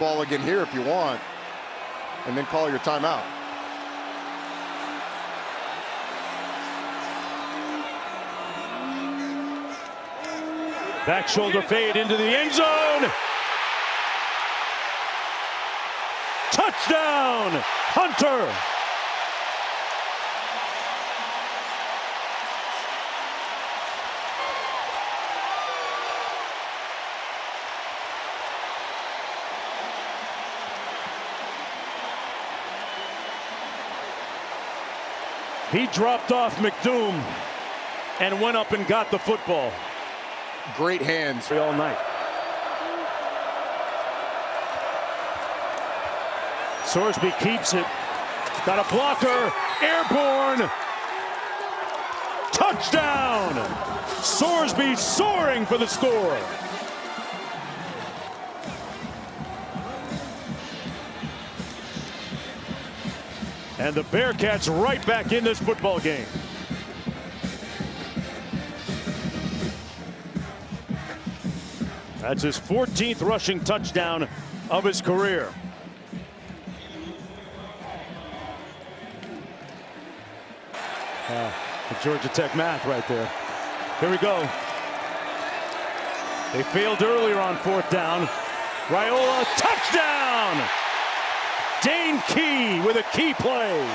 ball again here if you want, and then call your timeout. Back shoulder fade into the end zone. Touchdown, Hunter. He dropped off McDoom and went up and got the football. Great hands All night. Sorsby keeps it. Got a blocker. Airborne. Touchdown. Sorsby soaring for the score. And the Bearcats right back in this football game. That's his 14th rushing touchdown of his career. The Georgia Tech math right there. Here we go. They failed earlier on 4th down. Raiola, touchdown! Dane Key with a key play.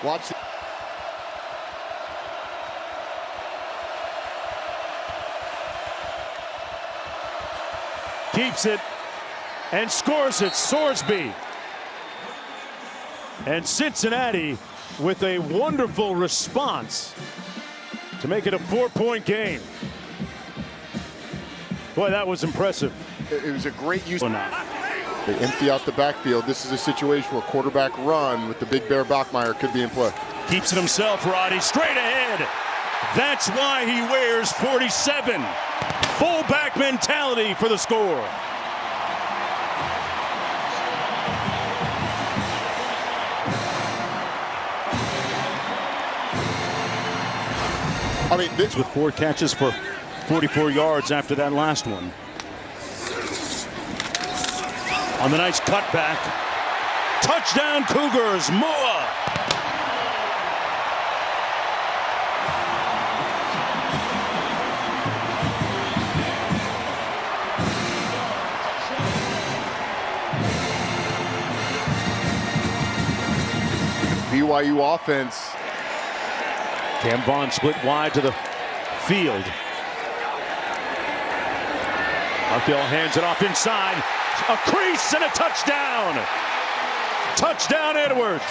Watch it. Keeps it and scores it. Sorsby. And Cincinnati with a wonderful response to make it a 4-point game. Boy, that was impressive. It was a great use. They empty out the backfield. This is a situation where quarterback run with the Big Bear Bachmeier could be in play. Keeps it himself, Roddy, straight ahead. That's why he wears 47. Fullback mentality for the score. I mean, this with 4 catches for 44 yards after that last one. On the nice cutback. Touchdown Cougars, Moa. BYU offense. Cam Vaughn split wide to the field. Markell hands it off inside. A crease and a touchdown. Touchdown Edwards.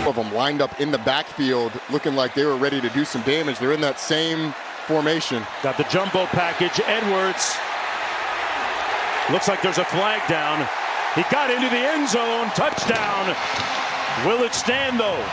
Of them lined up in the backfield looking like they were ready to do some damage. They're in that same formation. Got the jumbo package. Edwards. Looks like there's a flag down. He got into the end zone. Touchdown. Will it stand though?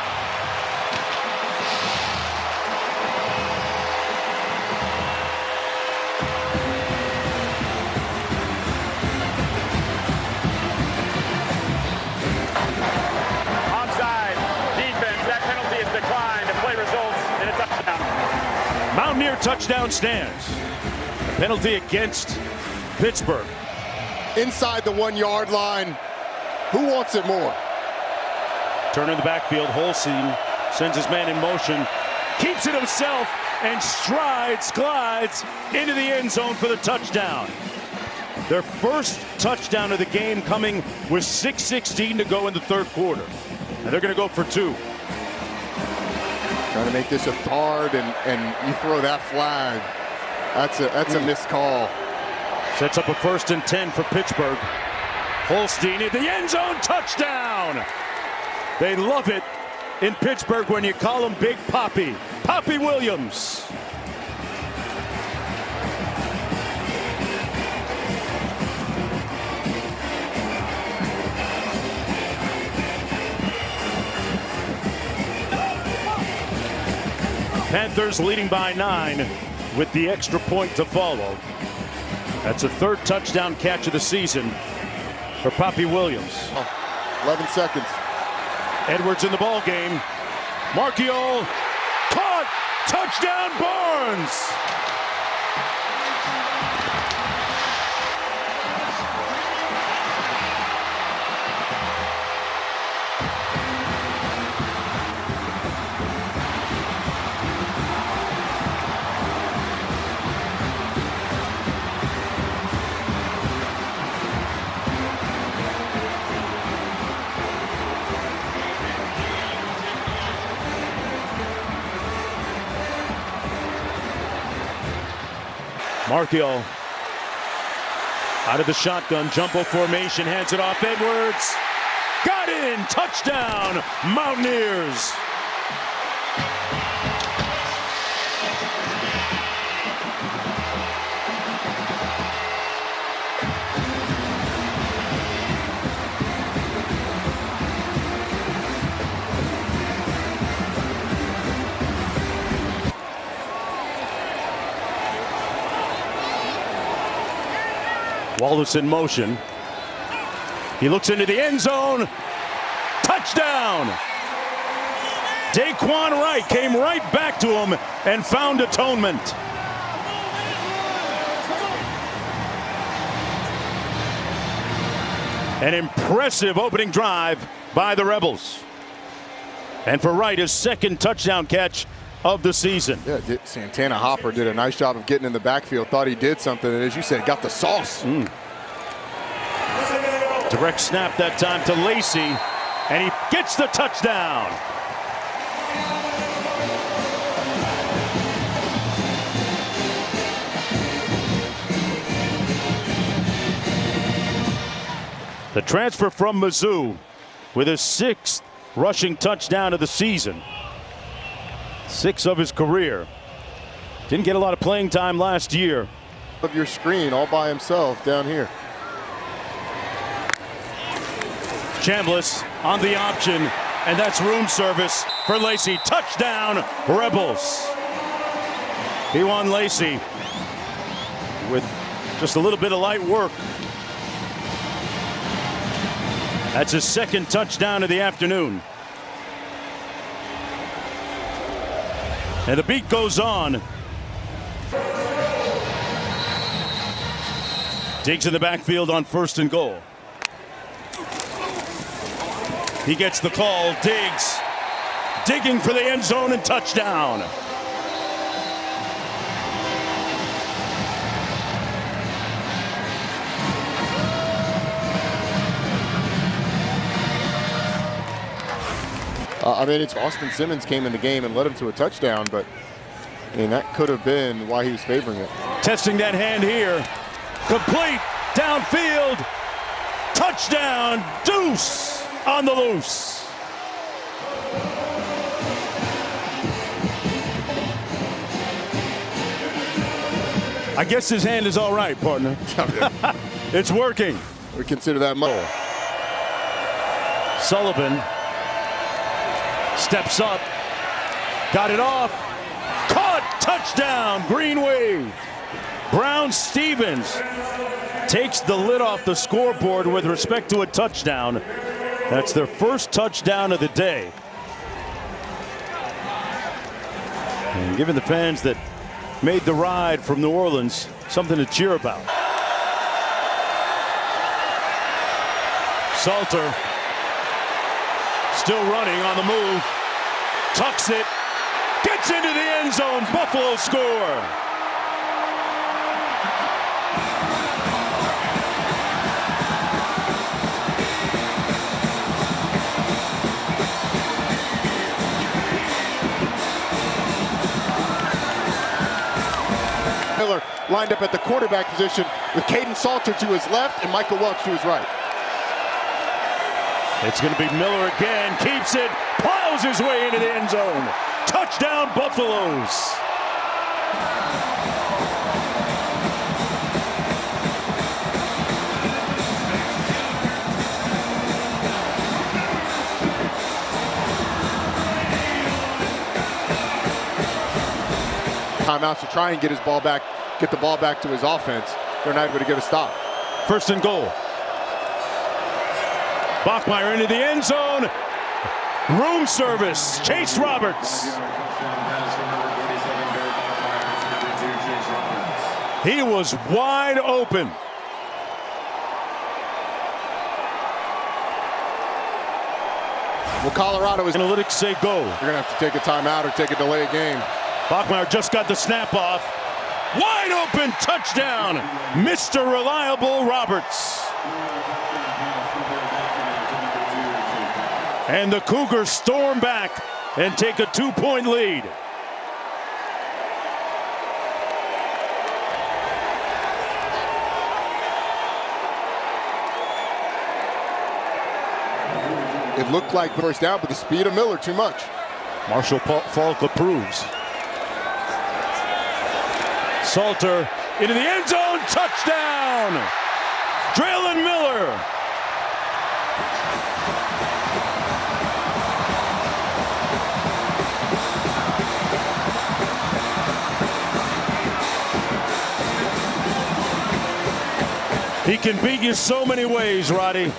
Mountaineer touchdown stands. A penalty against Pittsburgh. Inside the 1-yard line. Who wants it more? Turn in the backfield. Holstein sends his man in motion. Keeps it himself and glides into the end zone for the touchdown. Their first touchdown of the game coming with 6:16 to go in the 3rd quarter. And they're going to go for 2. Trying to make this a third, and you throw that flag. That's a missed call. Sets up a 1st and 10 for Pittsburgh. Holstein in the end zone, touchdown! They love it in Pittsburgh when you call him Big Poppy. Poppy Williams. Panthers leading by 9 with the extra point to follow. That's a third touchdown catch of the season for Poppy Williams. 11 seconds. Edwards in the ball game. Marchiol caught. Touchdown Barnes. Marchiol out of the shotgun, jumbo formation, hands it off Edwards. Got in, touchdown, Mountaineers. Wallace in motion. He looks into the end zone. Touchdown! Daquan Wright came right back to him and found atonement. An impressive opening drive by the Rebels. And for Wright, his second touchdown catch of the season. Yeah, Santana Hopper did a nice job of getting in the backfield. Thought he did something, and as you said, got the sauce. Direct snap that time to Lacey, and he gets the touchdown. The transfer from Mizzou with his 6th rushing touchdown of the season. 6 of his career. Didn't get a lot of playing time last year. Of your screen all by himself down here. Chambliss on the option, and that's room service for Lacey. Touchdown, Rebels. P1 Lacey with just a little bit of light work. That's his second touchdown of the afternoon. And the beat goes on. Diggs in the backfield on 1st and goal. He gets the call. Diggs digging for the end zone and touchdown. I mean, it's Austin Simmons came in the game and led him to a touchdown, but I mean, that could have been why he was favoring it. Testing that hand here. Complete downfield. Touchdown. Deuce on the loose. I guess his hand is all right, partner. It's working. We consider that much. Sullivan steps up, got it off, caught, touchdown, Green Wave. Brown Stevens takes the lid off the scoreboard with respect to a touchdown. That's their first touchdown of the day. And giving the fans that made the ride from New Orleans something to cheer about. Salter still running on the move, tucks it, gets into the end zone, Buffalo score. Miller lined up at the quarterback position with Caden Salter to his left and Michael Welch to his right. It's going to be Miller again, keeps it, plows his way into the end zone. Touchdown, Buffaloes. timeouts to try and get his ball back, get the ball back to his offense. They're not able to get a stop. First and goal. Bachmeier into the end zone. Room service. Chase Roberts. He was wide open. Well, Colorado is. Analytics say go. You're going to have to take a timeout or take a delay game. Bachmeier just got the snap off. Wide open touchdown. Mr. Reliable Roberts. And the Cougars storm back and take a 2-point lead. It looked like the first down, but the speed of Miller too much. Marshall Faulk approves. Salter into the end zone, touchdown! Draylen Miller. He can beat you so many ways, Roddy.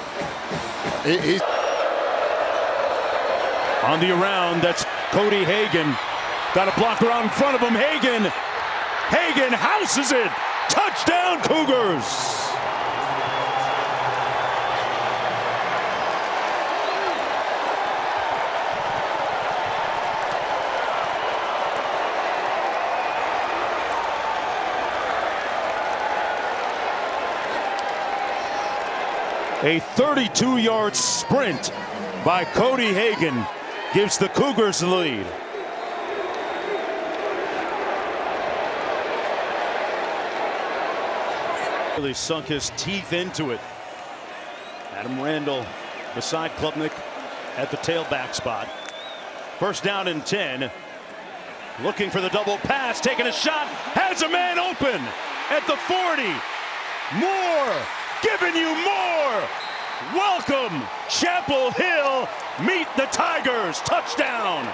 He's on the around, that's Cody Hagan. Got a blocker out in front of him. Hagan houses it. Touchdown, Cougars. A 32-yard sprint by Cody Hagan gives the Cougars the lead. Really sunk his teeth into it. Adam Randall beside Klubnik at the tailback spot. First down and 10. Looking for the double pass, taking a shot, has a man open at the 40. More, giving you more. Welcome, Chapel Hill. Meet the Tigers. Touchdown.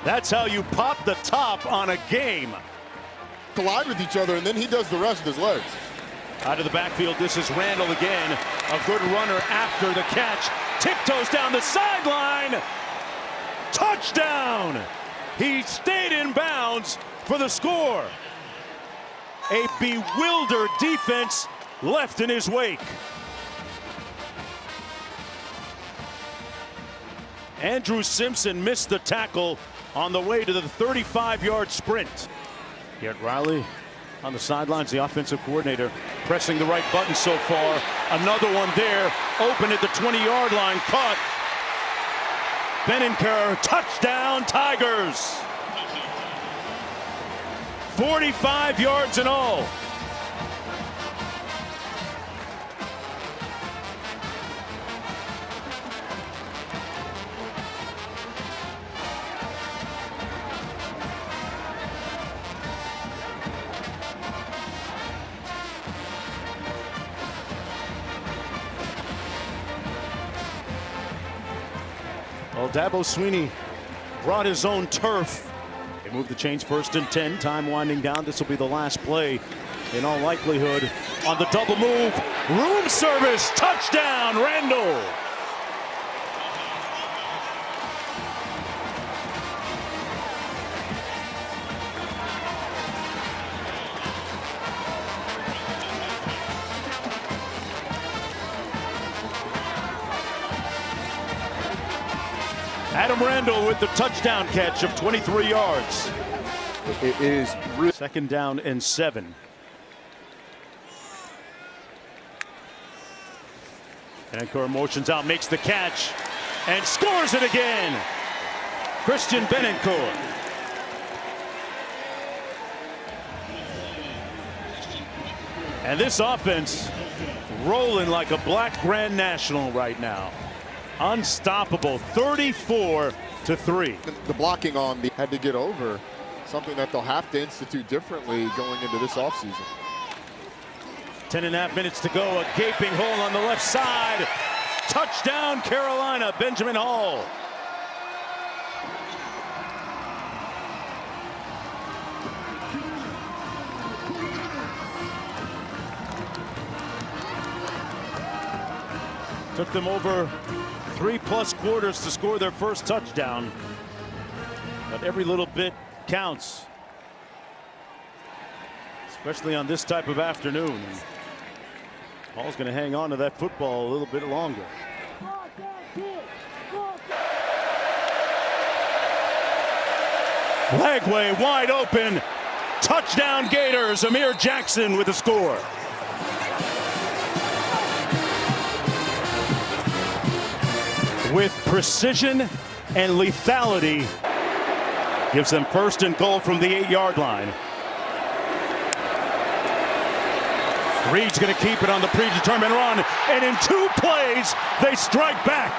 That's how you pop the top on a game. collide with each other, and then he does the rest with his legs. Out of the backfield, this is Randall again. A good runner after the catch. Tiptoes down the sideline. Touchdown! He stayed in bounds for the score. A bewildered defense left in his wake. Andrew Simpson missed the tackle on the way to the 35-yard sprint. Garrett Riley on the sidelines, the offensive coordinator, pressing the right button so far. Another one there, open at the 20-yard line, caught. Benenker, touchdown, Tigers. 45 yards in all. Well, Dabo Swinney brought his own turf. They move the chains, 1st and 10. Time winding down. This will be the last play in all likelihood. On the double move, room service, touchdown, Randall. Adam Randall with the touchdown catch of 23 yards. It is really 2nd down and 7. Benencourt motions out, makes the catch, and scores it again. Christian Benencourt. And this offense rolling like a black Grand National right now. Unstoppable, 34-3. The blocking on the had to get over, something that they'll have to institute differently going into this offseason. 10.5 minutes to go, a gaping hole on the left side. Touchdown, Carolina, Benjamin Hall. Took them over 3+ quarters to score their first touchdown. But every little bit counts, especially on this type of afternoon. Hall's going to hang on to that football a little bit longer. Lagway wide open. Touchdown Gators. Amir Jackson with the score. With precision and lethality, gives them 1st and goal from the 8-yard line. Reed's going to keep it on the predetermined run, and in 2 plays, they strike back.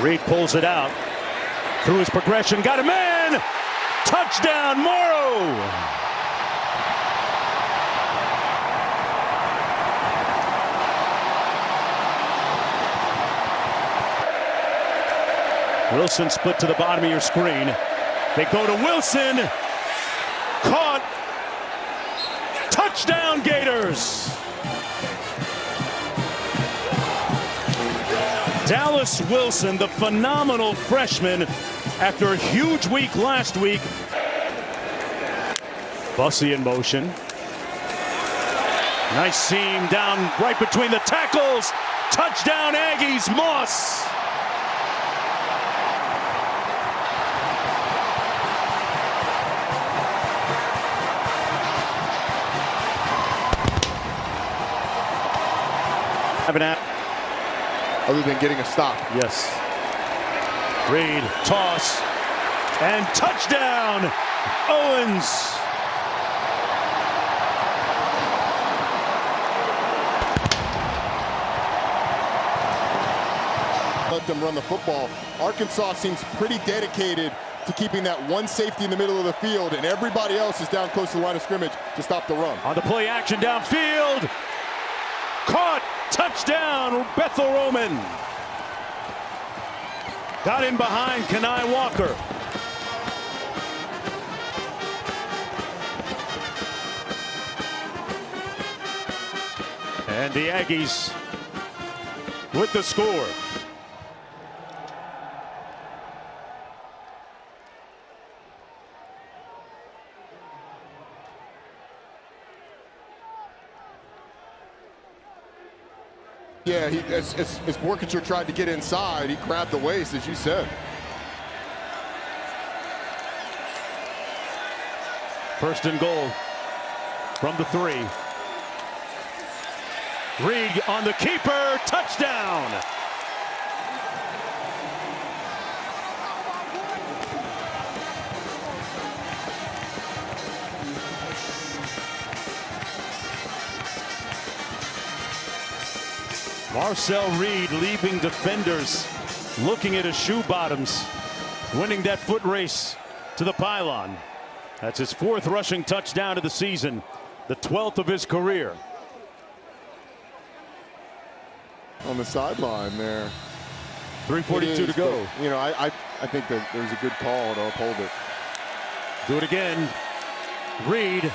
Reed pulls it out through his progression, got a man. Touchdown, Morrow! Wilson split to the bottom of your screen. They go to Wilson. Caught. Touchdown, Gators! Dallas Wilson, the phenomenal freshman, after a huge week last week. Bussey in motion. Nice seam down right between the tackles. Touchdown Aggies, Moss. Other than getting a stop. Yes. Reed, toss, and touchdown, Owens. Let them run the football. Arkansas seems pretty dedicated to keeping that one safety in the middle of the field, and everybody else is down close to the line of scrimmage to stop the run. On the play action downfield. Caught. Touchdown, Bethel Roman. Got in behind Kenai Walker. And the Aggies with the score. Yeah, as Borkacher tried to get inside, he grabbed the waist, as you said. First and goal from the 3. Reed on the keeper, touchdown. Marcel Reed leaving defenders, looking at his shoe bottoms, winning that foot race to the pylon. That's his 4th rushing touchdown of the season, the 12th of his career. On the sideline there. 3:42 to go. But, you know, I think that there's a good call to uphold it. Do it again. Reed.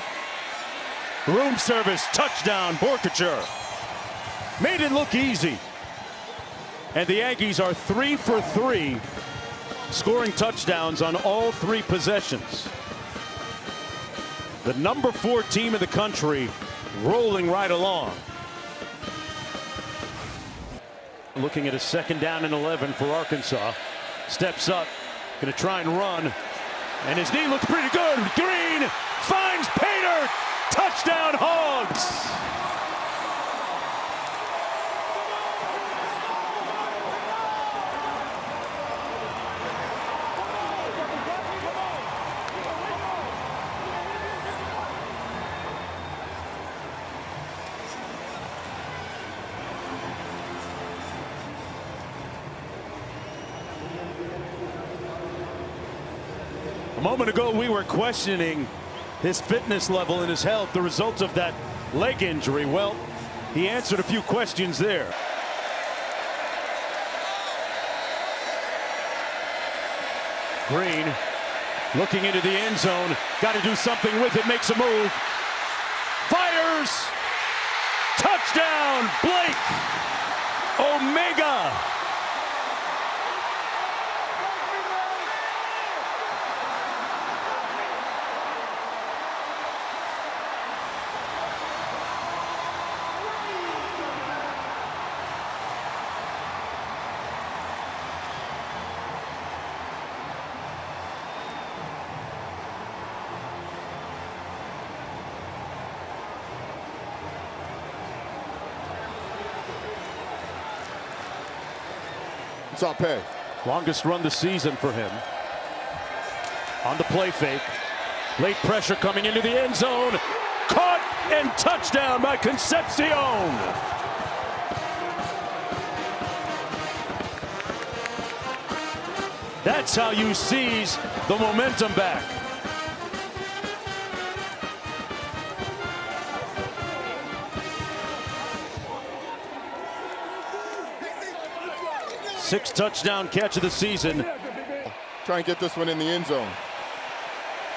Room service, touchdown, Borkacher. Made it look easy. And the Aggies are 3 for 3, scoring touchdowns on all 3 possessions. The number 4 team in the country rolling right along. Looking at a 2nd down and 11 for Arkansas. Steps up, gonna try and run. And his knee looks pretty good. Green finds Pater. Touchdown Hogs. A moment ago, we were questioning his fitness level and his health, the result of that leg injury. Well, he answered a few questions there. Green looking into the end zone. Got to do something with it. Makes a move. Fires. Touchdown, Blake Omega. It's all pay. Longest run this season for him. On the play fake. Late pressure coming into the end zone. Caught and touchdown by Concepcion. That's how you seize the momentum back. Sixth touchdown catch of the season. Try and get this one in the end zone.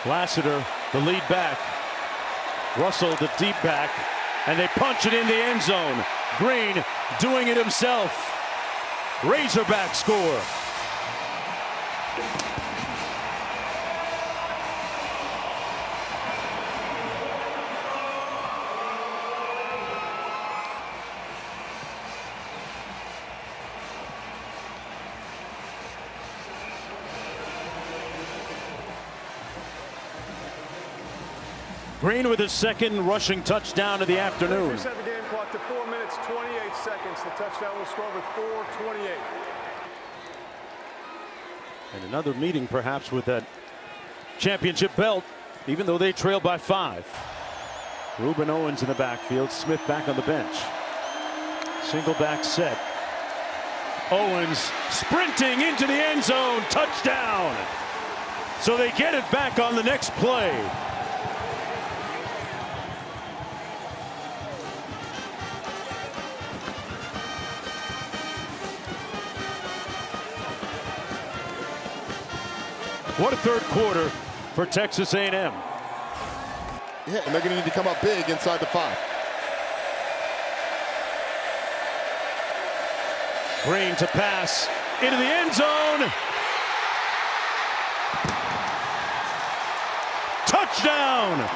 Lassiter, the lead back. Russell, the deep back. And they punch it in the end zone. Green doing it himself. Razorback score. Green with his second rushing touchdown of the afternoon. Set the game clock to 4 minutes, 28 seconds. The touchdown will score with 4:28. And another meeting perhaps with that championship belt, even though they trail by 5. Rueben Owens in the backfield, Smith back on the bench. Single back set. Owens sprinting into the end zone, touchdown. So they get it back on the next play. What a third quarter for Texas A&M. Yeah, and they're going to need to come up big inside the 5. Green to pass into the end zone. Touchdown,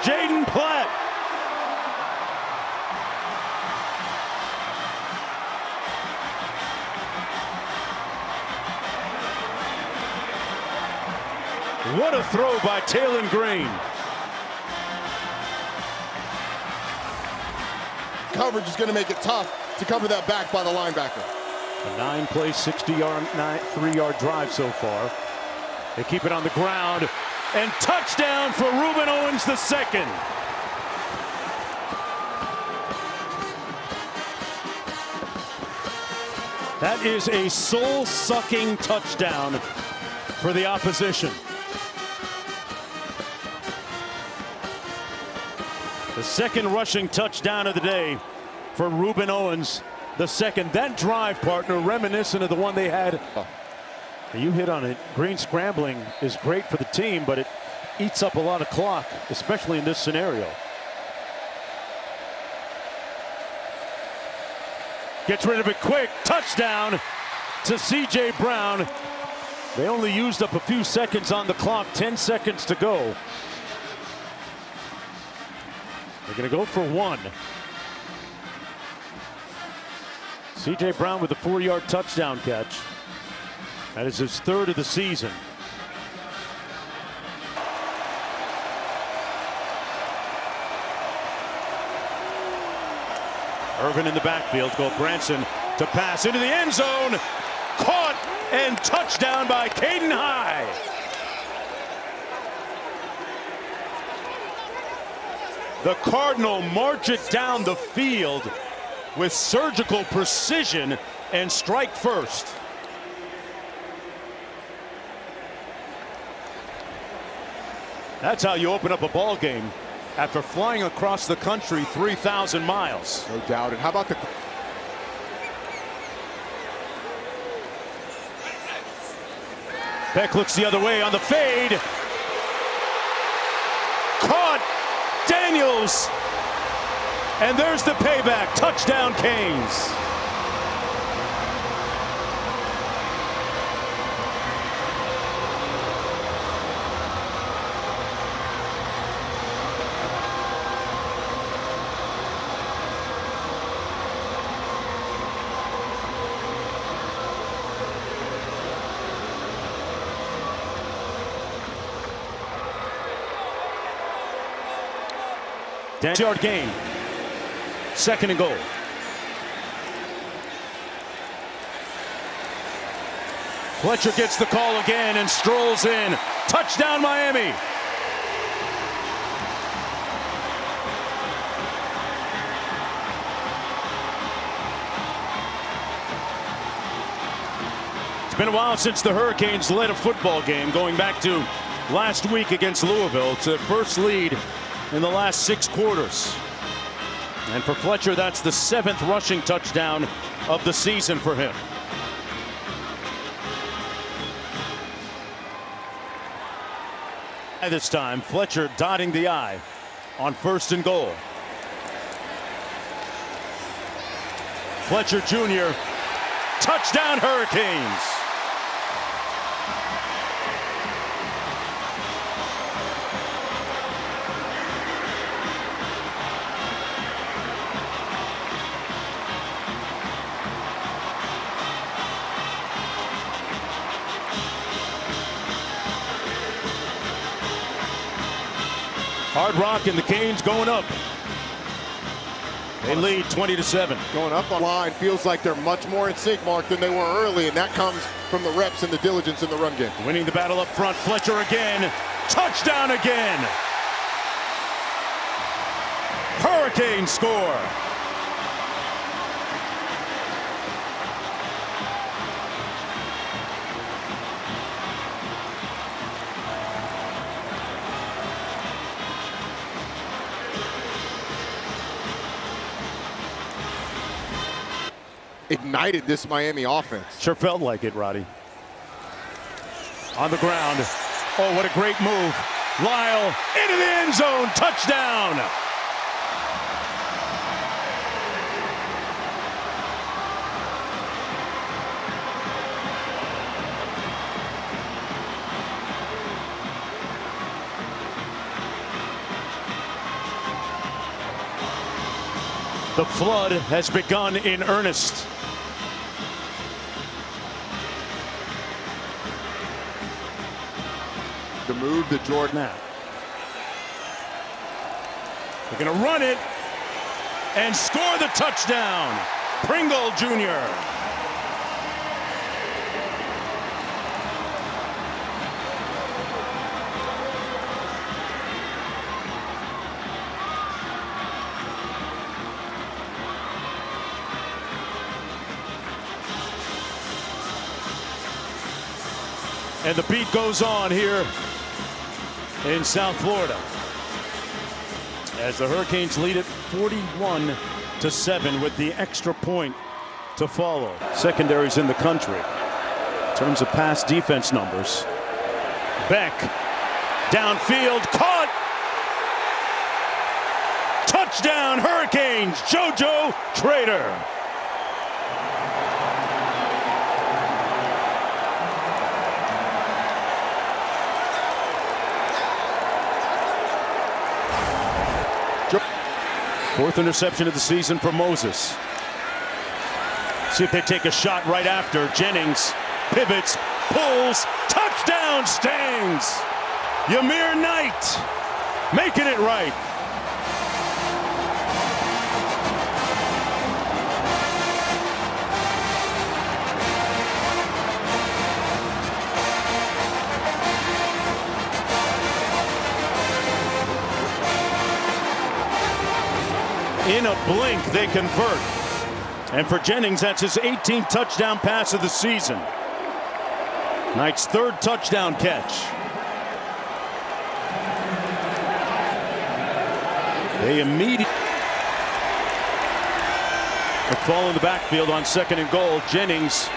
Jaden Platt. What a throw by Taylen Green. Coverage is going to make it tough to cover that back by the linebacker. A 9-play, 3-yard drive so far. They keep it on the ground. And touchdown for Rueben Owens II. That is a soul-sucking touchdown for the opposition. The second rushing touchdown of the day for Rueben Owens II. That drive, partner, reminiscent of the one they had. You hit on it. Green scrambling is great for the team, but it eats up a lot of clock, especially in this scenario. Gets rid of it quick. Touchdown to C.J. Brown. They only used up a few seconds on the clock. 10 seconds to go. They're going to go for 1. C.J. Brown with a 4-yard touchdown catch. That is his 3rd of the season. Irvin in the backfield. Branson to pass into the end zone. Caught and touchdown by Caden High. The Cardinal march it down the field with surgical precision and strike first. That's how you open up a ball game after flying across the country 3,000 miles. No doubt. And how about the... Beck looks the other way on the fade. Caught. Daniels. And there's the payback. Touchdown, Canes. Yard gain. 2nd and goal. Fletcher gets the call again and strolls in. Touchdown, Miami. It's been a while since the Hurricanes led a football game, going back to last week against Louisville. It's their first lead in the last 6 quarters. And for Fletcher, that's the 7th rushing touchdown of the season for him. At this time, Fletcher dotting the I on 1st and goal. Fletcher Jr. Touchdown, Hurricanes. Hard Rock and the Canes going up. They lead 20-7. Going up on line feels like they're much more in sync, Mark, than they were early, and that comes from the reps and the diligence in the run game. Winning the battle up front. Fletcher again. Touchdown again. Hurricanes score. Ignited this Miami offense. Sure felt like it, Roddy. On the ground. Oh, what a great move. Lyle into the end zone. Touchdown. The flood has begun in earnest. The move to Jordan. Now, they're going to run it and score the touchdown. Pringle Jr. And the beat goes on here in South Florida as the Hurricanes lead it 41-7 with the extra point to follow. Secondaries in the country in terms of pass defense numbers. Beck downfield, caught. Touchdown Hurricanes, JoJo Trader. Fourth interception of the season for Moses. See if they take a shot right after. Jennings pivots, pulls, touchdown, Stangs. Yamir Knight making it right. In a blink, they convert. And for Jennings, that's his 18th touchdown pass of the season. Knight's 3rd touchdown catch. They immediately fall in the backfield on 2nd and goal. Jennings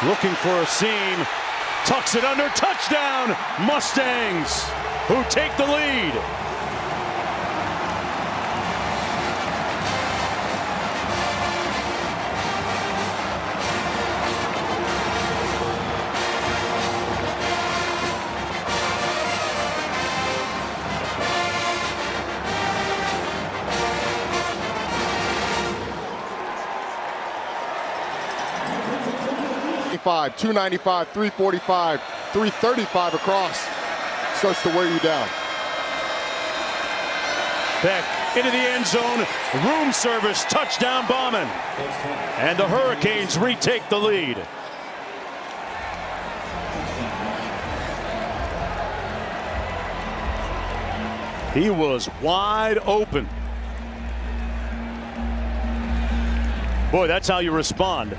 looking for a seam. Tucks it under. Touchdown, Mustangs, who take the lead. $295, $345, $335 across. Starts to wear you down. Beck into the end zone. Room service. Touchdown, Bauman. And the Hurricanes retake the lead. He was wide open. Boy, that's how you respond.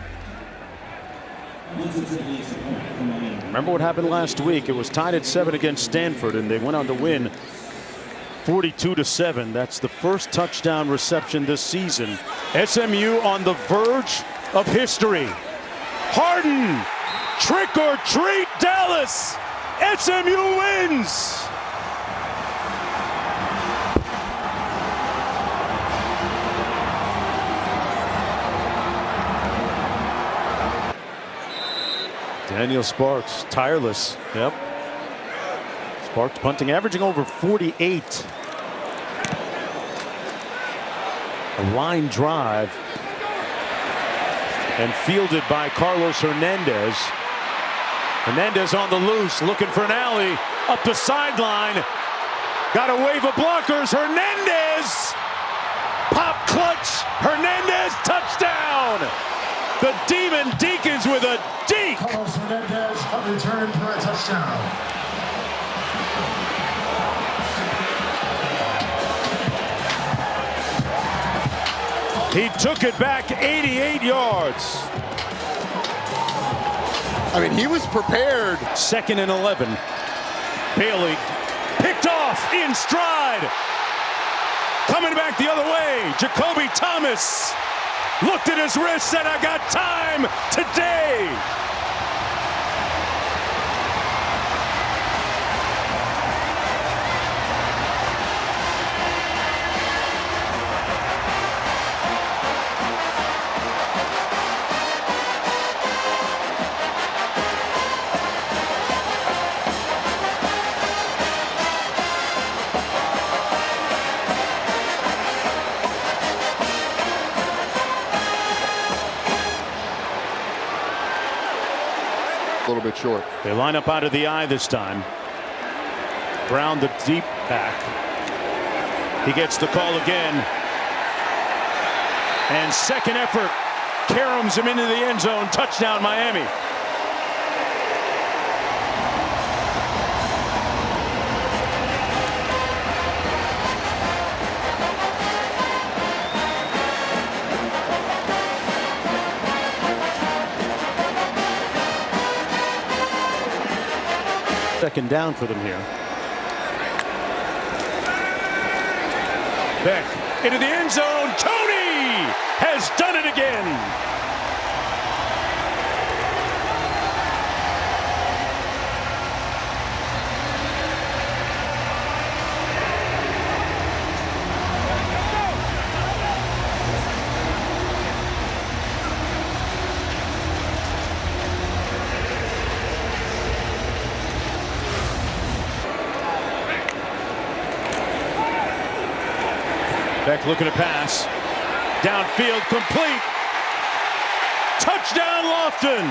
Remember what happened last week? It was tied at 7 against Stanford, and they went on to win 42-7. That's the first touchdown reception this season. SMU on the verge of history. Harden, trick or treat, Dallas. SMU wins. Daniel Sparks, tireless. Yep. Sparks punting, averaging over 48. A line drive. And fielded by Carlos Hernandez. Hernandez on the loose, looking for an alley. Up the sideline. Got a wave of blockers. Hernandez! Pop clutch. Hernandez, touchdown! The Demon Deacons with a deke. Carlos Hernandez on return for a touchdown. He took it back 88 yards. I mean, he was prepared. 2nd and 11. Bailey picked off in stride. Coming back the other way, Jacoby Thomas. Looked at his wrist, said, I got time today. A little bit short. They line up out of the eye this time. Brown, the deep back. He gets the call again. And second effort caroms him into the end zone. Touchdown, Miami. Second down for them here. Beck into the end zone. Tony has done it again. Beck looking to pass. Downfield, complete. Touchdown, Lofton.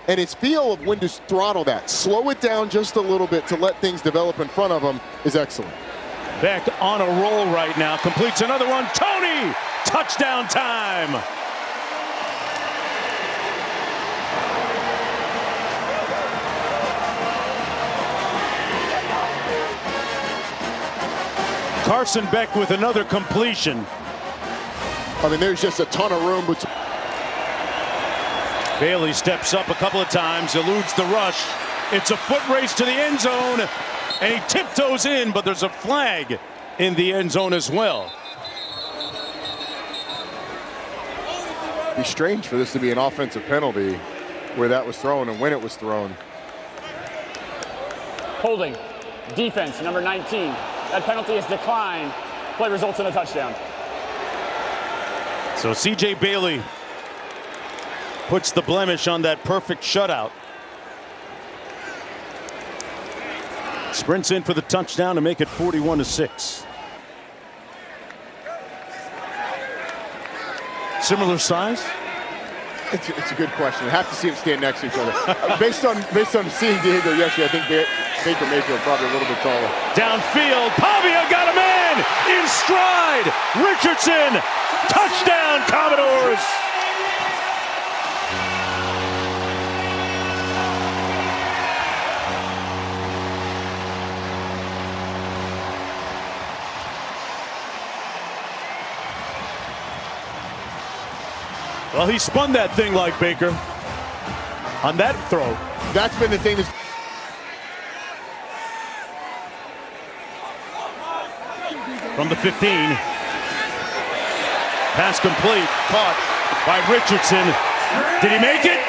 And his feel of when to throttle that, slow it down just a little bit to let things develop in front of him is excellent. Beck on a roll right now, completes another one. Tony, touchdown time. Carson Beck with another completion. I mean, there's just a ton of room. Bailey steps up a couple of times, eludes the rush. It's a foot race to the end zone, and he tiptoes in, but there's a flag in the end zone as well. It'd be strange for this to be an offensive penalty where that was thrown and when it was thrown. Holding. Defense, number 19. That penalty is declined. Play results in a touchdown. So C.J. Bailey puts the blemish on that perfect shutout. Sprints in for the touchdown to make it 41-6. Similar size? It's a good question. I have to see them stand next to each other. based on seeing Diego yesterday, I think Baker Mayfield probably a little bit taller. Downfield, Pavia got a man in stride. Richardson, touchdown Commodores. Well, he spun that thing like Baker on that throw. That's been the thing that's from the 15. Pass complete, caught by Richardson. Did he make it?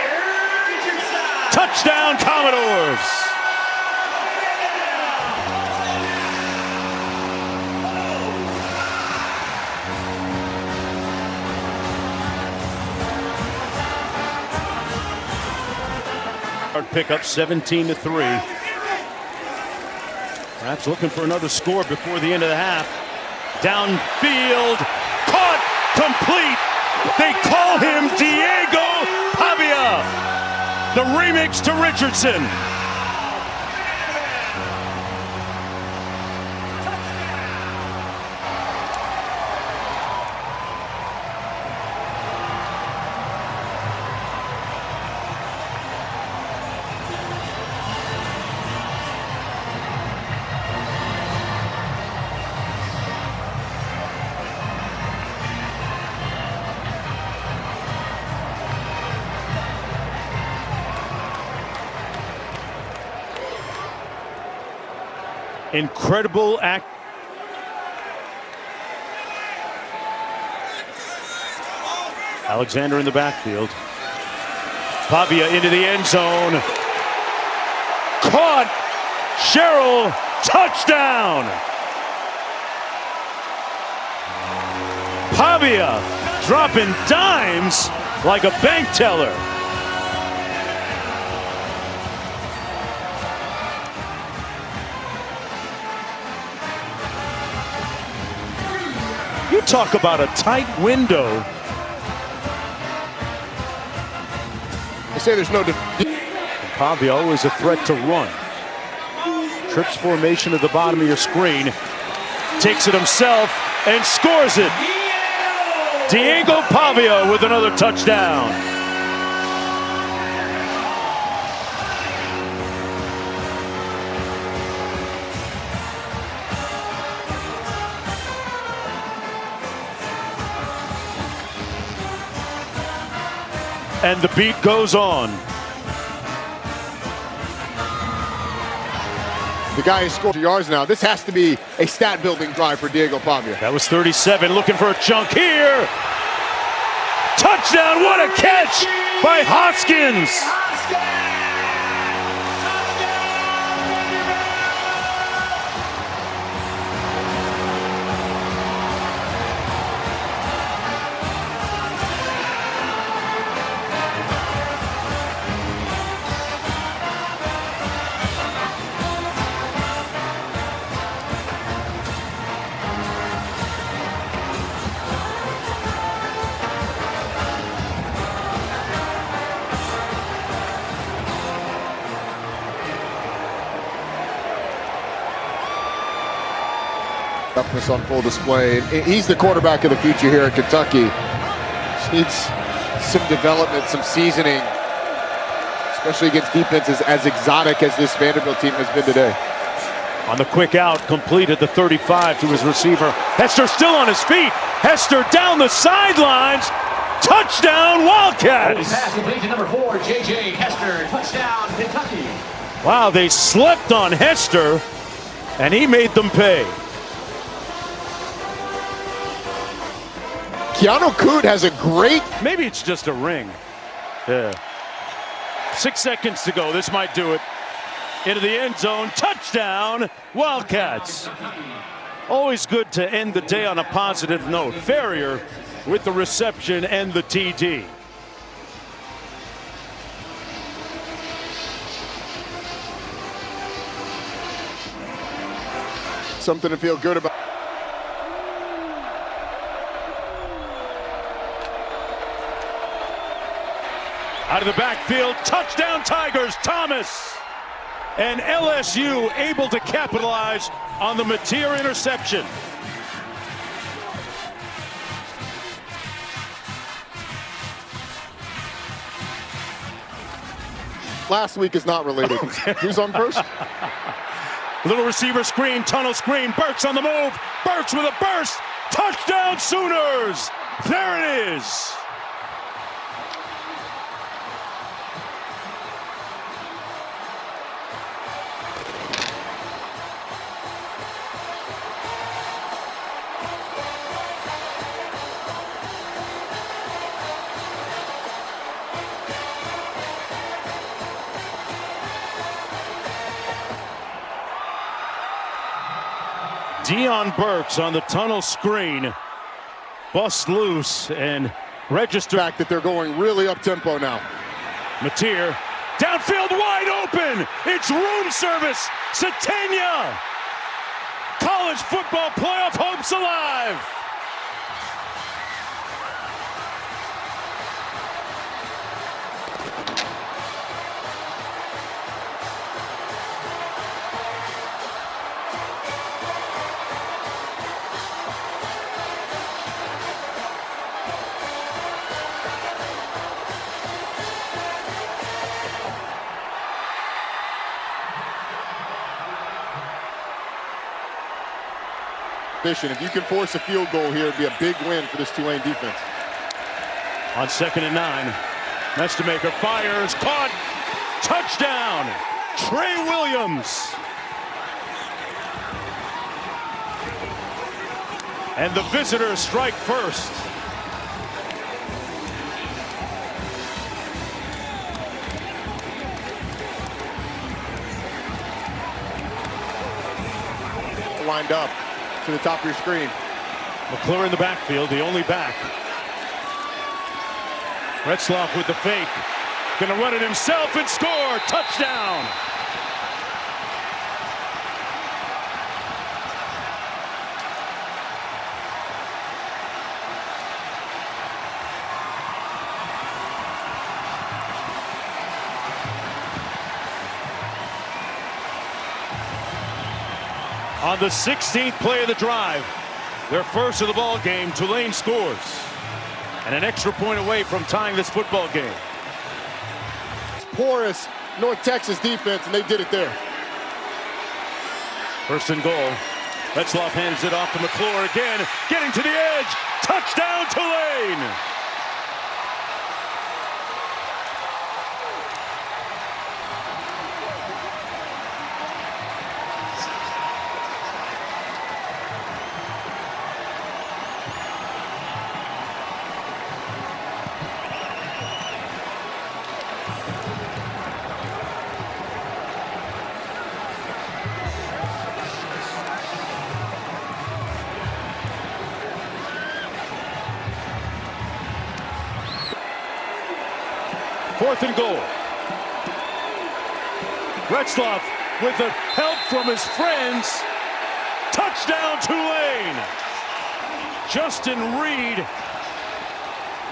Touchdown Commodores. Pick up 17-3. Perhaps looking for another score before the end of the half. Downfield, caught, complete. They call him Diego Pavia. The remix to Richardson. Incredible act. Alexander in the backfield. Pavia into the end zone. Caught. Sherrill, touchdown. Pavia dropping dimes like a bank teller. You talk about a tight window. They say there's no Pavia always a threat to run. Trips formation at the bottom of your screen. Takes it himself and scores it. Diego Pavia with another touchdown. And the beat goes on. The guy has scored yards now. This has to be a stat-building drive for Diego Pavia. That was 37, looking for a chunk here. Touchdown, what a catch by Hoskins. Toughness on full display. He's the quarterback of the future here at Kentucky. Needs some development, some seasoning, especially against defenses as exotic as this Vanderbilt team has been today. On the quick out, completed the 35 to his receiver. Hester still on his feet. Hester down the sidelines. Touchdown, Wildcats! Pass complete to number 4, J.J. Hester. Touchdown, Kentucky. Wow, they slept on Hester, and he made them pay. Keanu Coote has a great... Maybe it's just a ring. Yeah. 6 seconds to go. This might do it. Into the end zone. Touchdown, Wildcats. Always good to end the day on a positive note. Ferrier with the reception and the TD. Something to feel good about. Out of the backfield, touchdown Tigers, Thomas. And LSU able to capitalize on the Mateer interception. Last week is not related. Who's on first? Little receiver screen, tunnel screen, Burks on the move. Burks with a burst. Touchdown Sooners. There it is. Deion Burks on the tunnel screen, busts loose and register. Fact that they're going really up tempo now. Mateer, downfield wide open. It's room service. Satania. College football playoff hopes alive. If you can force a field goal here, it'd be a big win for this Tulane defense. On 2nd and 9, Mestamaker fires, caught, touchdown, Trey Williams. And the visitors strike first. Lined up to the top of your screen. McClure in the backfield, the only back. Retzloff with the fake. Gonna run it himself and score. Touchdown. On the 16th play of the drive, their first of the ball game, Tulane scores. And an extra point away from tying this football game. Porous North Texas defense, and they did it there. 1st and goal. Retzloff hands it off to McClure again, getting to the edge. Touchdown Tulane! Fourth and goal. Retzloff with the help from his friends. Touchdown Tulane. Justin Reed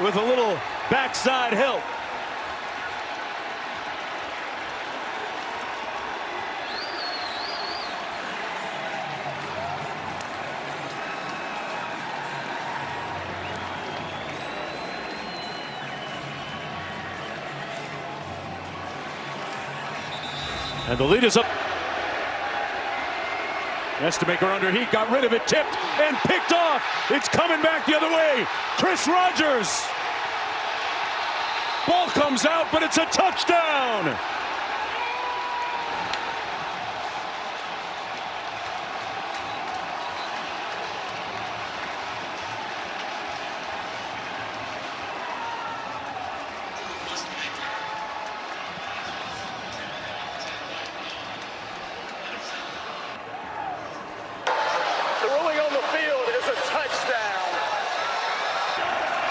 with a little backside help. And the lead is up. Nestamaker under heat, got rid of it, tipped and picked off. It's coming back the other way. Chris Rogers. Ball comes out, but it's a touchdown.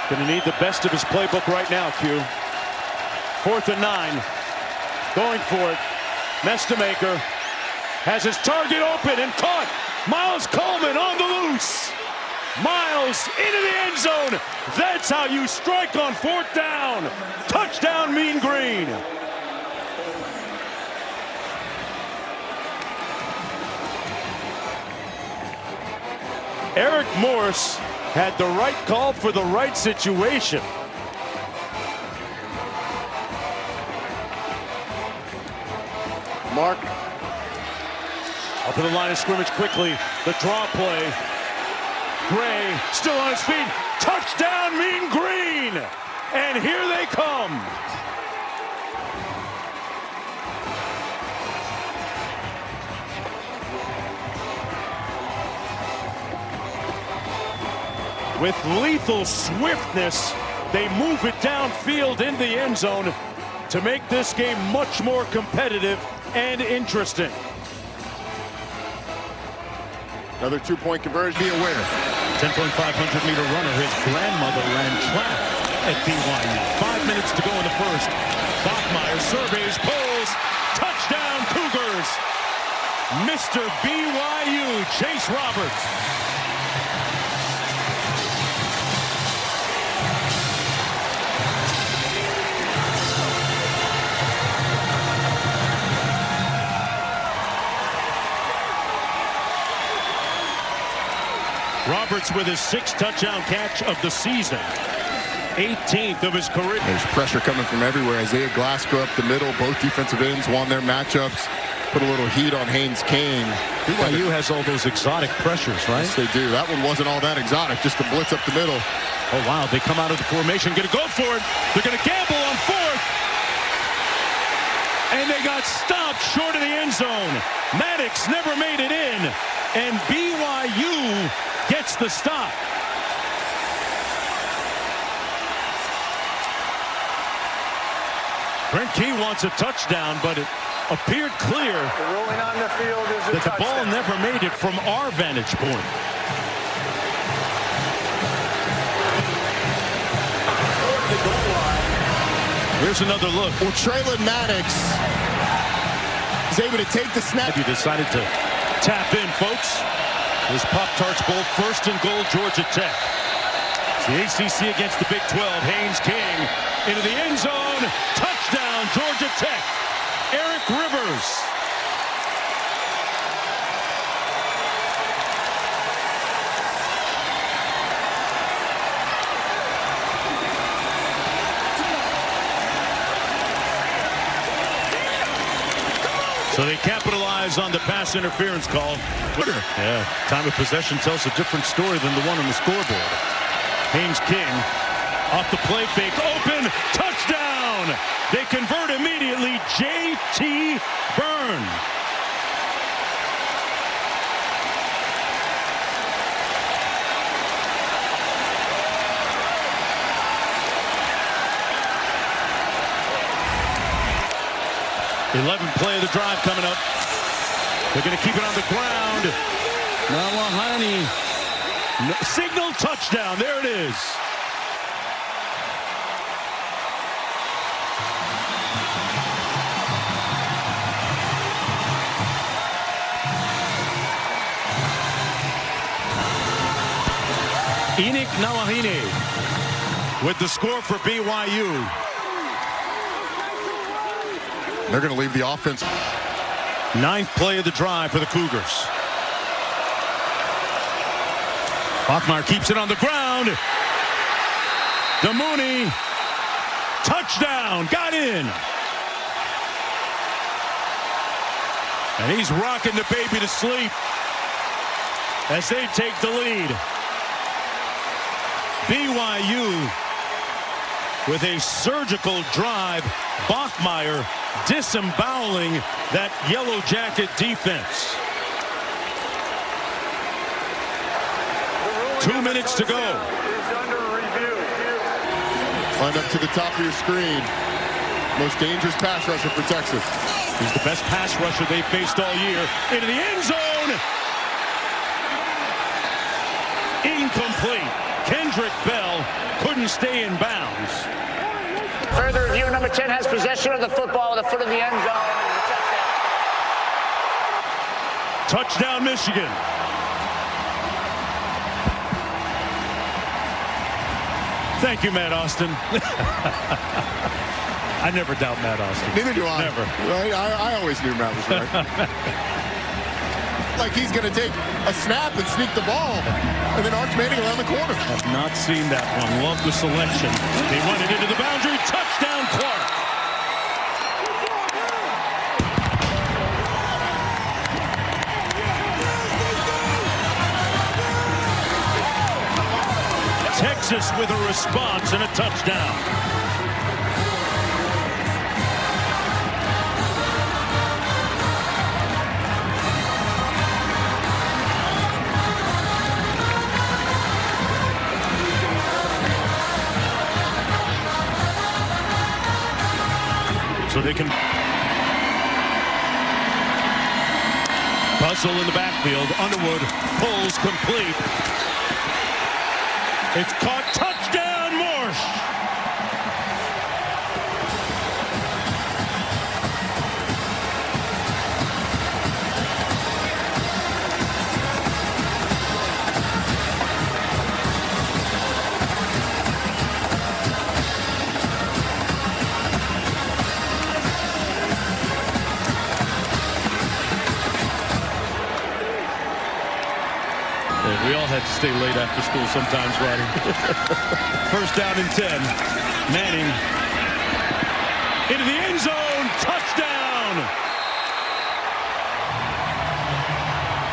Going to need the best of his playbook right now, Q. 4th and 9. Going for it. Nestamaker has his target open and caught. Miles Coleman on the loose. Miles into the end zone. That's how you strike on 4th down. Touchdown, Mean Green. Eric Morse had the right call for the right situation. Mark. Up to the line of scrimmage quickly. The draw play. Gray still on his feet. Touchdown, Mean Green. And here they come. With lethal swiftness, they move it downfield in the end zone to make this game much more competitive and interesting. Another 2-point conversion. Be aware. 10.500-meter runner. His grandmother ran track at BYU. 5 minutes to go in the first. Bachmeier surveys, pulls. Touchdown, Cougars. Mr. BYU, Chase Roberts. Roberts with his 6th touchdown catch of the season. 18th of his career. There's pressure coming from everywhere. Isaiah Glasgow up the middle. Both defensive ends won their matchups. Put a little heat on Haynes King. BYU has all those exotic pressures, right? Yes, they do. That one wasn't all that exotic. Just a blitz up the middle. Oh, wow. They come out of the formation. Going to go for it. They're going to gamble on 4th. And they got stopped short of the end zone. Maddox never made it in. And BYU gets the stop. Brent Key wants a touchdown, but it appeared clear Rolling on the field is a that the ball touchdown. never made it from our vantage point. Here's another look. Well, Traylon Maddox is able to take the snap. He decided to tap in, folks. This Pop-Tarts Bowl, 1st and goal, Georgia Tech. It's the ACC against the Big 12. Haynes King into the end zone. Touchdown, Georgia Tech. Eric Rivers. So they capitalize on the pass interference call. Yeah, time of possession tells a different story than the one on the scoreboard. Haynes King off the play fake, open, touchdown! They convert immediately. J.T. Byrne. The 11th play of the drive coming up. They're going to keep it on the ground. Nawahani. Signal touchdown. There it is. Enoch Nawahini with the score for BYU. They're going to leave the offense. 9th play of the drive for the Cougars. Bachmeier keeps it on the ground. Damuni. Touchdown. Got in. And he's rocking the baby to sleep. as they take the lead. BYU with a surgical drive. Bachmeier disemboweling that Yellow Jacket defense. 2 minutes to go. Is under review. Line up to the top of your screen. Most dangerous pass rusher for Texas. He's the best pass rusher they've faced all year. Into the end zone. Incomplete. Kendrick Bell couldn't stay in bounds. Further review, number 10 has possession of the football at the foot of the end zone. Touchdown, Michigan. Thank you, Matt Austin. I never doubt Matt Austin. Neither do I. Never. Right? I always knew Matt was right. Like he's going to take a snap and sneak the ball, and then Arch Manning around the corner. Have not seen that one. Love the selection. They run it into the boundary. Touchdown, Clark. Texas with a response and a touchdown. So they can puzzle in the backfield. Underwood pulls complete. It's caught. Touchdown, Morsch. We all had to stay late after school sometimes, Roddy. First down and 10. Manning into the end zone. Touchdown.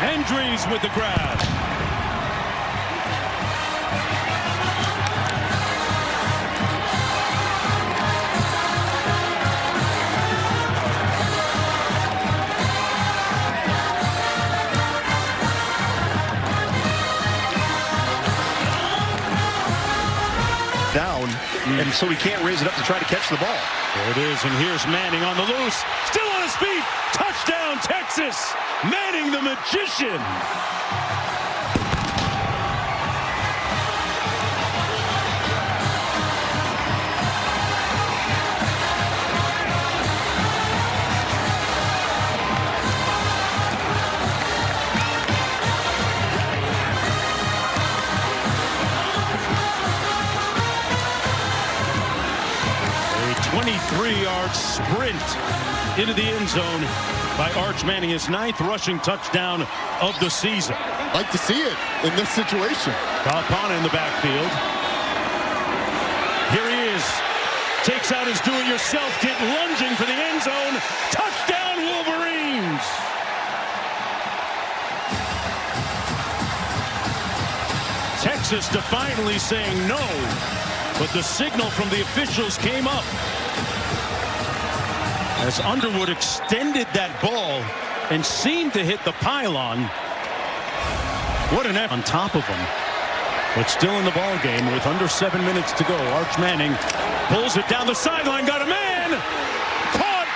Andrews with the grab. Down, and so he can't raise it up to try to catch the ball. There it is, and here's Manning on the loose. Still on his feet. Touchdown, Texas. Manning the magician. A 23-yard sprint into the end zone by Arch Manning, his 9th rushing touchdown of the season. Like to see it in this situation. Kalpana in the backfield. Here he is. Takes out his do-it-yourself kit, lunging for the end zone. Touchdown, Wolverines! Texas defiantly saying no, but the signal from the officials came up as Underwood extended that ball and seemed to hit the pylon. What an effort on top of him, but still in the ball game with under 7 minutes to go. Arch Manning pulls it down the sideline, got a man, caught,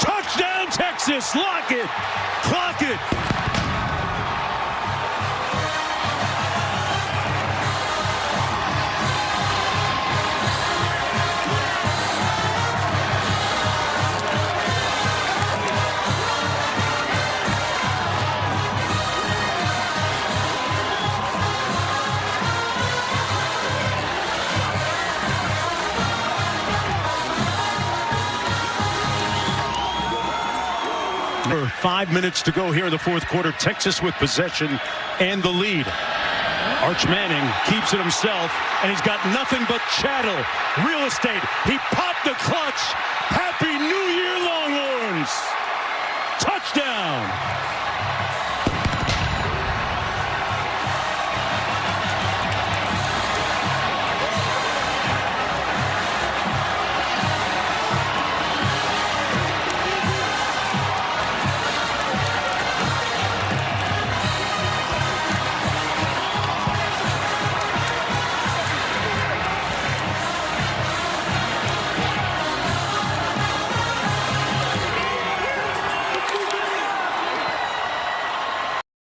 touchdown Texas. Lock it, clock it. For 5 minutes to go here in the fourth quarter. Texas with possession and the lead. Arch Manning keeps it himself, and he's got nothing but chattel. Real estate. He popped the clutch. Happy New Year, Longhorns. Touchdown.